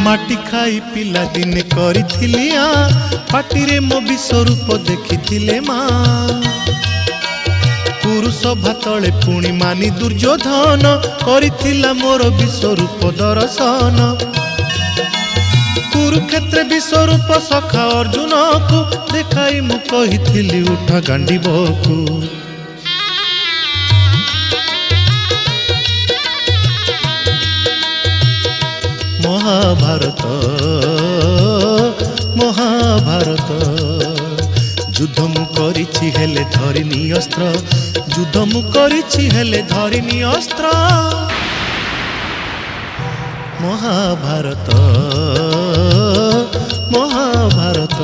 माटी खाई पिला दिने करिथिली पाटिरे मो विश्वरूप देखिथिले माँ पुरुष भातले पुणी मानी दुर्योधन करिथिला मोर विश्वरूप दर्शन कुरुक्षेत्र विश्वरूप सखा अर्जुन को देखाई मु कहिथिली उठा गांडीबकु महाभारत महाभारत युद्ध मु करिछि हेले धरिनी अस्त्र युद्ध मु करिछि हेले धरिनी अस्त्र महाभारत महाभारत।